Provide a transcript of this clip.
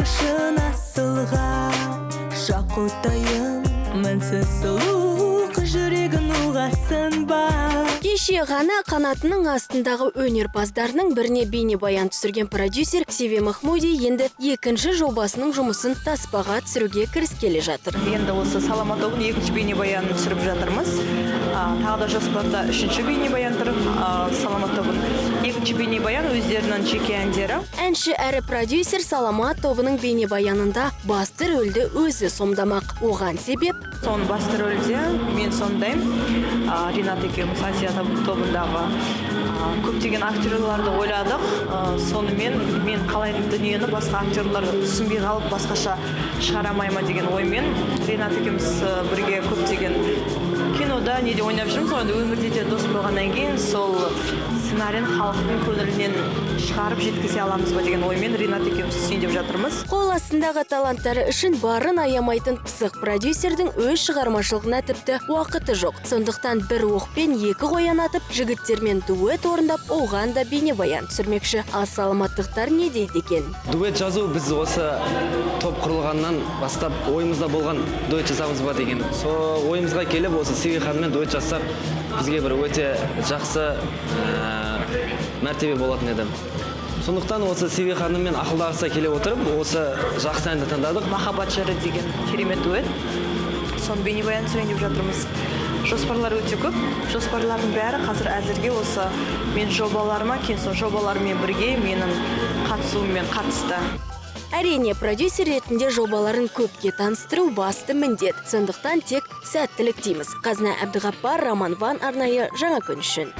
Бағышын асылға шақотайын мінсіз сұлу жүрегін ұғасын ба. Кеше ғана қанатының астындағы өнерпаздарының біріне бейнебаян түсірген продюсер Севе Махмуди енді екінші жобасының жұмысын таспаға түсіруге кіріскелі жатыр. Енді осы Саламат тобының екінші бейнебаянын түсіріп жатырмыз. Тағы да жоспарда үшінші бейнебаян тұр. Саламат тобының екінші бейнебаян өздерінің жеке әндері. Әнші әрі продюсер Саламат тобының бейнебаянында басты рөлді өзі сомдамақ. Оған себеп Соның басты рөлде мен сондаймын. Ринат екеуміз Азия тобындағы көптеген актерларды ойладық. Сонымен мен қалай дүниені басқа актерлар түсінбей қалып басқаша шығарамай ма деген оймен Ринат екеуміз бірге көптеген кинода неде ойнап жүрміз. Онда өмірде де дос болғаннан кейін сол сценарийін халықтың көңілінен шығарып жеткізе аламыз ба деген оймен Ринат екеуміз түсейін деп жатырмыз. қол астындағы таланттары үшін барын аямайтын пысық продюсердің өз шығармашылығына тіпті уақыты жоқ. Сондықтан бір оқпен екі қоян атып, жігіттермен дуэт орындап, оған да бейнебаян түсірмекші. Ал саламаттықтар не дейді екен? Дуэт жазу біз осы топ құрылғаннан бастап ойымызда болған дуэт жазамыз ба деген. Сол ойымызға келіп осы Севе ханыммен дуэт жазсақ, бізге бір өте жақсы мәртебе болатын еді. Сондықтан осы Севе ханыммен ақылдаса келе отырып, осы жақсы әнді таңдадық. Махаббат жыры деген керемет дуэт. Соны бейнебаян түсірейін деп жатырмыз. Жоспарлар өте көп. Жоспарлардың бәрі қазір әзірге осы мен жобаларыма, кейін жобалармен бірге менің қатысуыммен қатысты. Әрине, продюсер ретінде жобаларын көпке таныстыру басты міндет. Сондықтан тек сәттілік дейміз. Қазына Әбдіғаппар, Роман Ван арнайы Жаңа күн үшін.